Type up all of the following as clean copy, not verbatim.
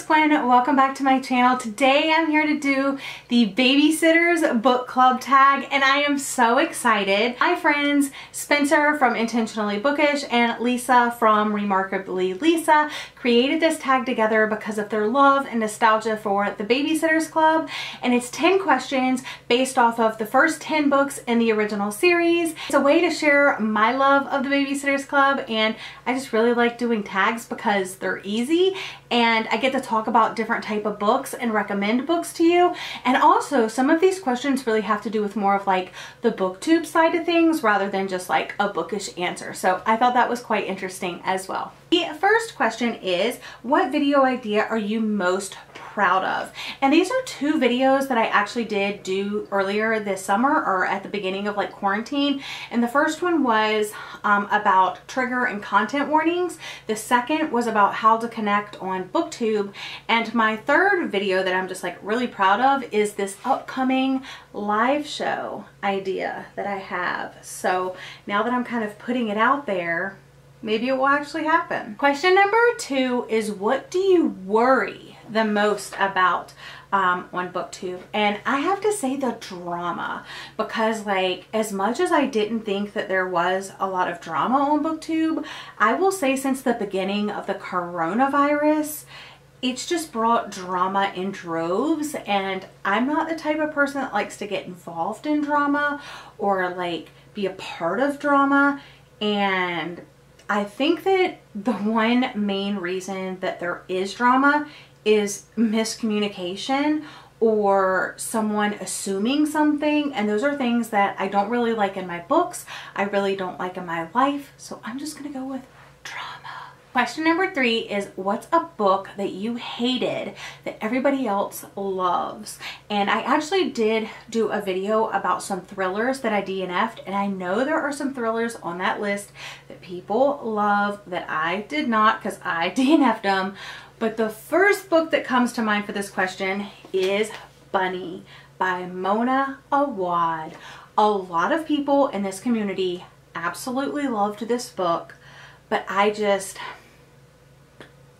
Gwen. Welcome back to my channel. Today I'm here to do the Babysitters Book Club Tag and I am so excited. My friends Spencer from Intentionally Bookish and Lisa from Remarkably Lisa created this tag together because of their love and nostalgia for the Babysitters Club, and it's 10 questions based off of the first 10 books in the original series. It's a way to share my love of the Babysitters Club, and I just really like doing tags because they're easy and I get to talk about different type of books and recommend books to you. And also some of these questions really have to do with more of like the Booktube side of things rather than just like a bookish answer. So I thought that was quite interesting as well. The first question is, what video idea are you most proud of? And these are two videos that I actually did do earlier this summer or at the beginning of like quarantine. And the first one was about trigger and content warnings. The second was about how to connect on Booktube. And my third video that I'm just like really proud of is this upcoming live show idea that I have. So now that I'm kind of putting it out there, maybe it will actually happen. Question number 2 is, what do you worry the most about on Booktube? And I have to say the drama, because like as much as I didn't think that there was a lot of drama on Booktube, I will say since the beginning of the coronavirus, it's just brought drama in droves, and I'm not the type of person that likes to get involved in drama or like be a part of drama. And I think that the one main reason that there is drama is miscommunication or someone assuming something, and those are things that I don't really like in my books. I really don't like in my life, so I'm just gonna go with drama. Question number 3 is, what's a book that you hated that everybody else loves? And I actually did do a video about some thrillers that I DNF'd, and I know there are some thrillers on that list that people love that I did not because I DNF'd them. But the first book that comes to mind for this question is Bunny by Mona Awad. A lot of people in this community absolutely loved this book, but I just...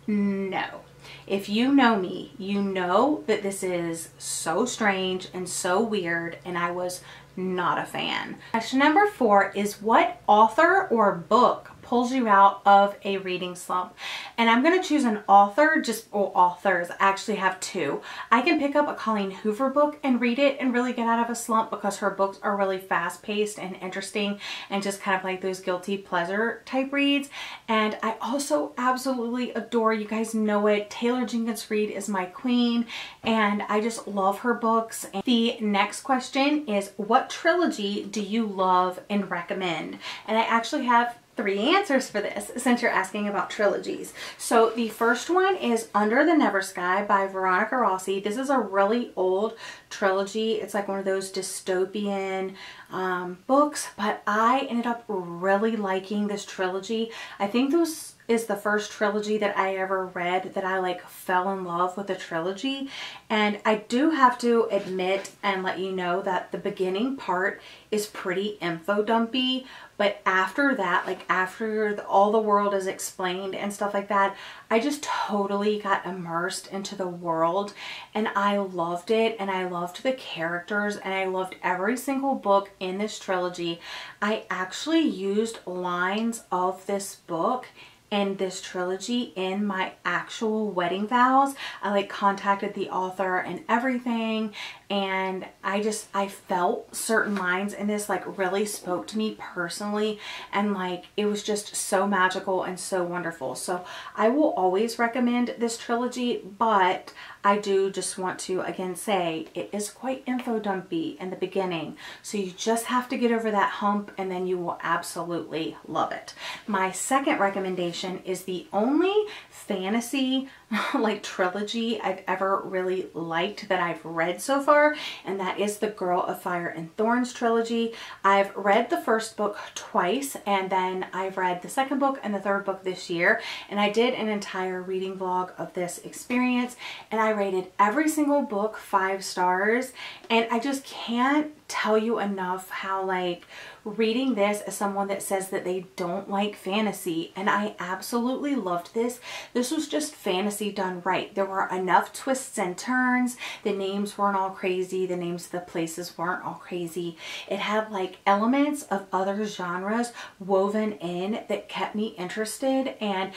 no. If you know me, you know that this is so strange and so weird, and I was not a fan. Question number 4 is, what author or book pulls you out of a reading slump? And I'm going to choose an author, authors. I actually have 2. I can pick up a Colleen Hoover book and read it and really get out of a slump because her books are really fast-paced and interesting and just kind of like those guilty pleasure type reads. And I also absolutely adore, you guys know it, Taylor Jenkins Reid is my queen, and I just love her books. And the next question is, what trilogy do you love and recommend? And I actually have 3 answers for this since you're asking about trilogies. So the first one is Under the Never Sky by Veronica Rossi. This is a really old trilogy. It's like one of those dystopian books, but I ended up really liking this trilogy. I think this is the first trilogy that I ever read that I like fell in love with a trilogy. And I do have to admit and let you know that the beginning part is pretty info dumpy, but after that, like after all the world is explained and stuff like that, I just totally got immersed into the world and I loved it, and I loved the characters, and I loved every single book in this trilogy. I actually used lines of this book and this trilogy in my actual wedding vows. I like contacted the author and everything, and I felt certain lines in this like really spoke to me personally, and like it was just so magical and so wonderful. So I will always recommend this trilogy, but I do just want to again say it is quite info dumpy in the beginning, so you just have to get over that hump and then you will absolutely love it. My second recommendation is the only fantasy like trilogy I've ever really liked that I've read so far, and that is the Girl of Fire and Thorns trilogy. I've read the first book twice, and then I've read the second book and the third book this year, and I did an entire reading vlog of this experience, and I rated every single book 5 stars, and I just can't tell you enough how like reading this as someone that says that they don't like fantasy, and I absolutely loved this. This was just fantasy done right. There were enough twists and turns. The names weren't all crazy. The names of the places weren't all crazy. It had like elements of other genres woven in that kept me interested, and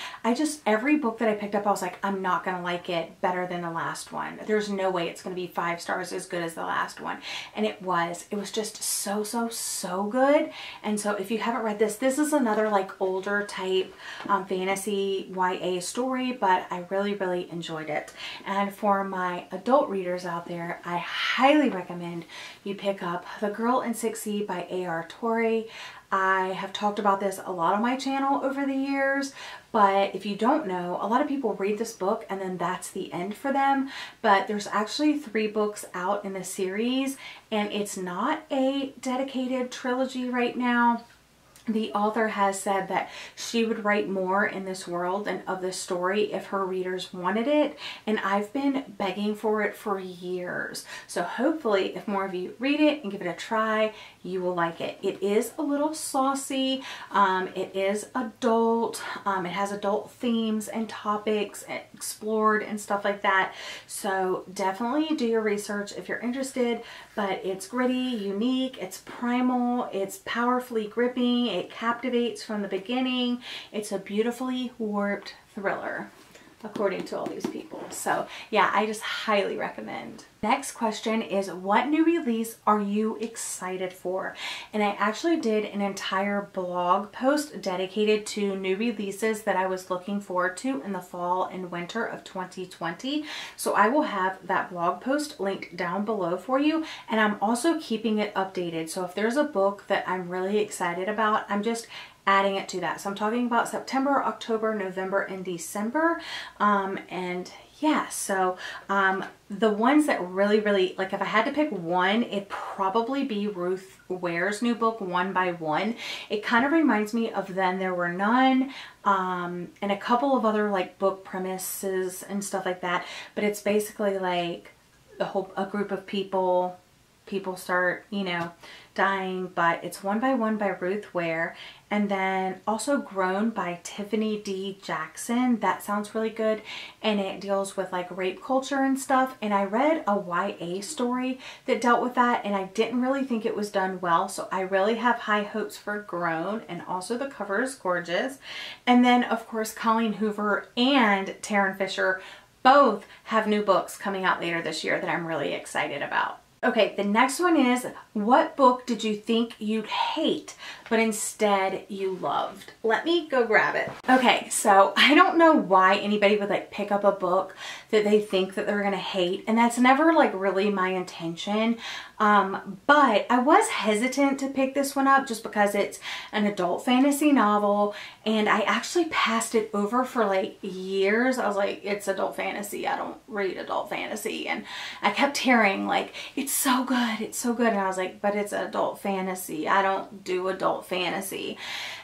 every book that I picked up, I was like, I'm not gonna like it better than the last one. There's no way it's gonna be 5 stars as good as the last one. And it was just so good. And so if you haven't read this, this is another like older type fantasy YA story, but I really enjoyed it. And for my adult readers out there, I highly recommend you pick up The Girl in 6C by A.R. Torrey. I have talked about this a lot on my channel over the years, but if you don't know, a lot of people read this book and then that's the end for them. But there's actually 3 books out in the series, and it's not a dedicated trilogy right now. The author has said that she would write more in this world and of this story if her readers wanted it, and I've been begging for it for years. So hopefully if more of you read it and give it a try, you will like it. It is a little saucy. It is adult. It has adult themes and topics explored and stuff like that. So definitely do your research if you're interested, but it's gritty, unique, it's primal, it's powerfully gripping. It captivates from the beginning. It's a beautifully warped thriller, according to all these people. So yeah, I just highly recommend. Next question is, what new release are you excited for? And I actually did an entire blog post dedicated to new releases that I was looking forward to in the fall and winter of 2020. So I will have that blog post linked down below for you. And I'm also keeping it updated. So if there's a book that I'm really excited about, I'm just adding it to that. So I'm talking about September, October, November, and December. And yeah, so the ones that really, like if I had to pick one, it'd probably be Ruth Ware's new book, One by One. It kind of reminds me of Then There Were None, and a couple of other like book premises and stuff like that. But it's basically like a group of people start, you know, dying, but it's One by One by Ruth Ware. And then also Grown by Tiffany D. Jackson. That sounds really good. And it deals with like rape culture and stuff. And I read a YA story that dealt with that, and I didn't really think it was done well. So I really have high hopes for Grown, and also the cover is gorgeous. And then of course Colleen Hoover and Taryn Fisher both have new books coming out later this year that I'm really excited about. Okay, the next one is, what book did you think you'd hate, but instead you loved? Let me go grab it. Okay, so I don't know why anybody would like pick up a book that they think that they're gonna hate, and that's never like really my intention. But I was hesitant to pick this one up just because it's an adult fantasy novel, and I actually passed it over for like years. I was like, it's adult fantasy, I don't read adult fantasy. And I kept hearing like, it's so good, it's so good. And I was like, but it's adult fantasy, I don't do adult fantasy.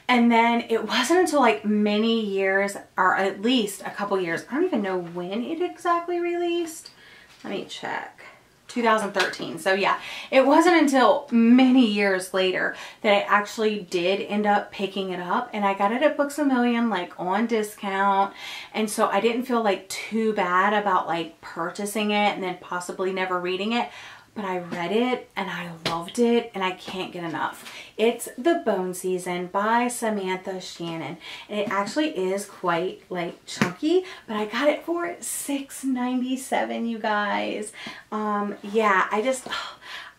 And then it wasn't until like many years, or at least a couple years, I don't even know when it exactly released. Let me check. 2013. So yeah, it wasn't until many years later that I actually did end up picking it up, and I got it at Books A Million like on discount, and so I didn't feel like too bad about like purchasing it and then possibly never reading it. But I read it and I loved it, and I can't get enough. It's The Bone Season by Samantha Shannon. And it actually is quite like chunky, but I got it for $6.97, you guys. Yeah,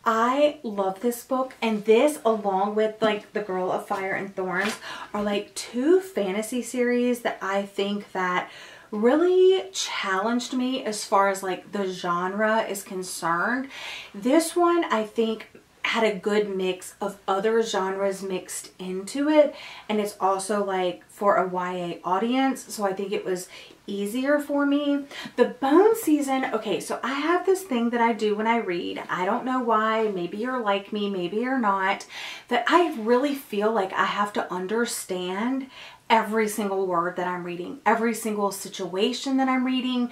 I love this book, and this along with like The Girl of Fire and Thorns are like 2 fantasy series that I think that really challenged me as far as like the genre is concerned. This one I think had a good mix of other genres mixed into it, and it's also like for a YA audience, so I think it was easier for me. The bone season, okay, so I have this thing that I do when I read. I don't know why, maybe you're like me, maybe you're not, that I really feel like I have to understand every single word that I'm reading, every single situation that I'm reading.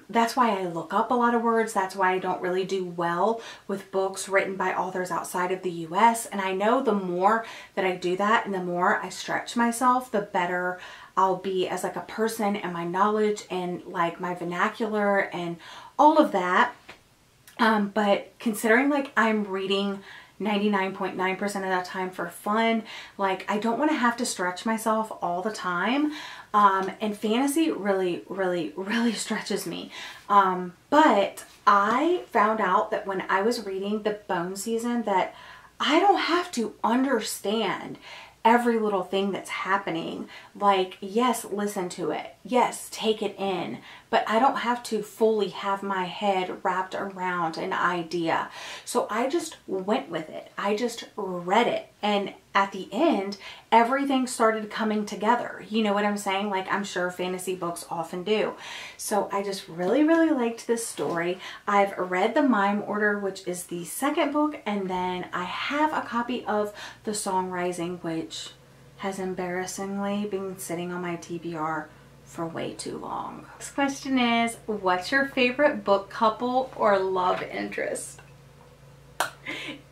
That's why I look up a lot of words. That's why I don't really do well with books written by authors outside of the US. And I know the more that I do that and the more I stretch myself, the better I'll be as like a person, and my knowledge and like my vernacular and all of that. But considering like I'm reading 99.9% of that time for fun, like I don't want to have to stretch myself all the time. And fantasy really stretches me. But I found out that when I was reading the bone season that I don't have to understand every little thing that's happening. Like, yes, listen to it. Yes, take it in. But I don't have to fully have my head wrapped around an idea. So I just went with it. I just read it. And at the end, everything started coming together. You know what I'm saying? Like, I'm sure fantasy books often do. So I just really liked this story. I've read the Mime Order, which is the second book. And then I have a copy of The Song Rising, which has embarrassingly been sitting on my TBR for way too long. This question is, what's your favorite book couple or love interest?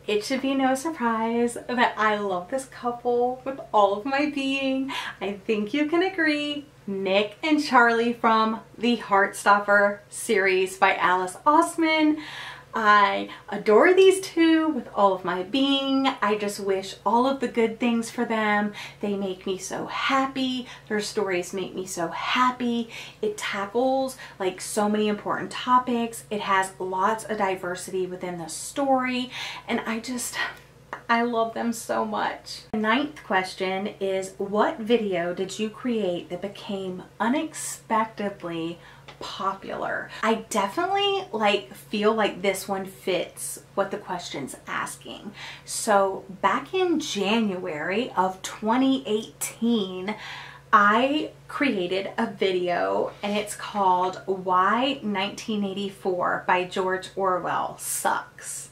It should be no surprise that I love this couple with all of my being. I think you can agree. Nick and Charlie from the Heartstopper series by Alice Oseman. I adore these two with all of my being. I just wish all of the good things for them. They make me so happy. Their stories make me so happy. It tackles like so many important topics. It has lots of diversity within the story. And I love them so much. The 9th question is, what video did you create that became unexpectedly popular? I definitely feel like this one fits what the question's asking. So back in January of 2018, I created a video and it's called Why 1984 by George Orwell Sucks.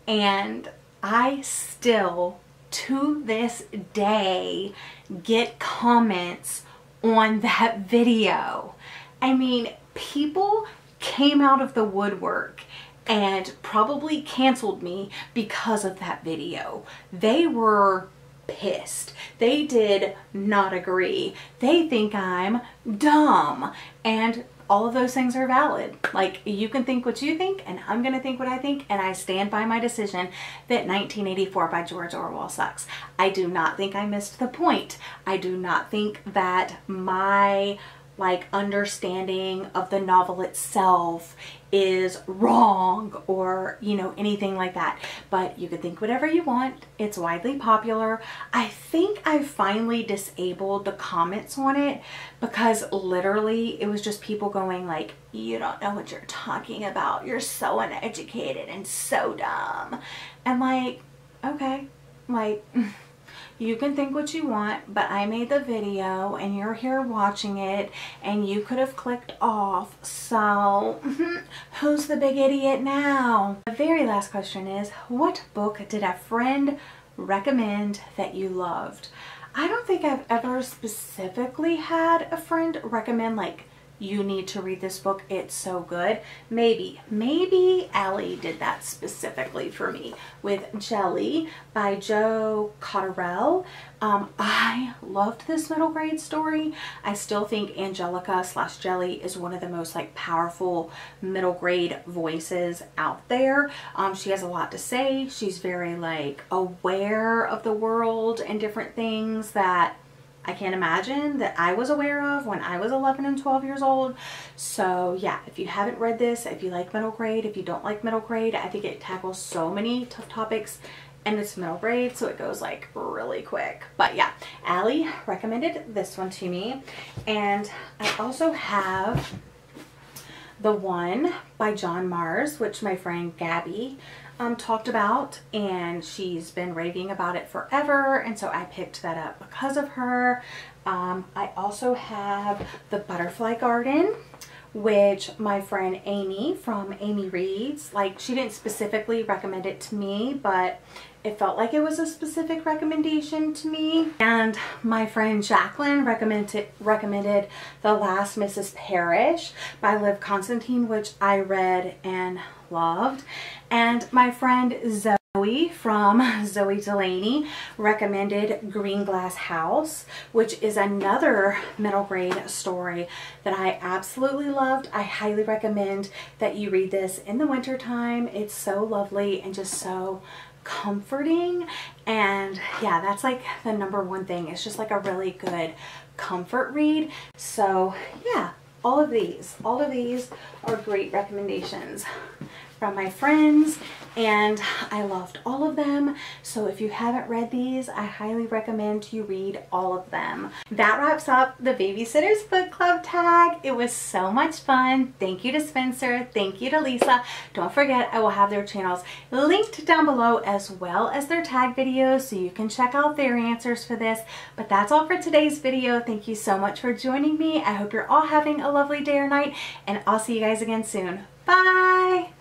And I still, to this day, get comments on that video. I mean, people came out of the woodwork and probably canceled me because of that video. They were pissed. They did not agree. They think I'm dumb. And all of those things are valid. Like, you can think what you think, and I'm gonna think what I think, and I stand by my decision that 1984 by George Orwell sucks. I do not think I missed the point. I do not think that my understanding of the novel itself is wrong or, you know, anything like that. But you can think whatever you want. It's widely popular. I think I finally disabled the comments on it because literally it was just people going like, you don't know what you're talking about. You're so uneducated and so dumb. And like, okay, like, you can think what you want, but I made the video and you're here watching it and you could have clicked off. So who's the big idiot now? The very last question is, what book did a friend recommend that you loved? I don't think I've ever specifically had a friend recommend like, you need to read this book, it's so good. Maybe Allie did that specifically for me with Jelly by Joe Cotterell. I loved this middle grade story. I still think Angelica / Jelly is one of the most powerful middle grade voices out there. She has a lot to say. She's very aware of the world and different things that I can't imagine that I was aware of when I was 11 and 12 years old. So yeah, if you haven't read this, if you like middle grade, if you don't like middle grade, I think it tackles so many tough topics and it's middle grade, so it goes really quick. But yeah, Allie recommended this one to me. And I also have the one by John Mars, which my friend Gabby talked about, and she's been raving about it forever, and so I picked that up because of her. I also have The Butterfly Garden, which my friend Amy from Amy Reads, like, she didn't specifically recommend it to me, but it felt like it was a specific recommendation to me. And my friend Jacqueline recommended The Last Mrs. Parrish by Liv Constantine, which I read and loved. And my friend Zoe from Zoe Delaney recommended Green Glass House, which is another middle grade story that I absolutely loved. I highly recommend that you read this in the winter time. It's so lovely and just so comforting. And yeah, that's like the #1 thing. It's just like a really good comfort read. So yeah, all of these are great recommendations from my friends, and I loved all of them. So if you haven't read these, I highly recommend you read all of them. That wraps up the Babysitters Book Club tag. It was so much fun. Thank you to Spencer. Thank you to Lisa. Don't forget, I will have their channels linked down below, as well as their tag videos, so you can check out their answers for this. But that's all for today's video. Thank you so much for joining me. I hope you're all having a lovely day or night, and I'll see you guys again soon. Bye!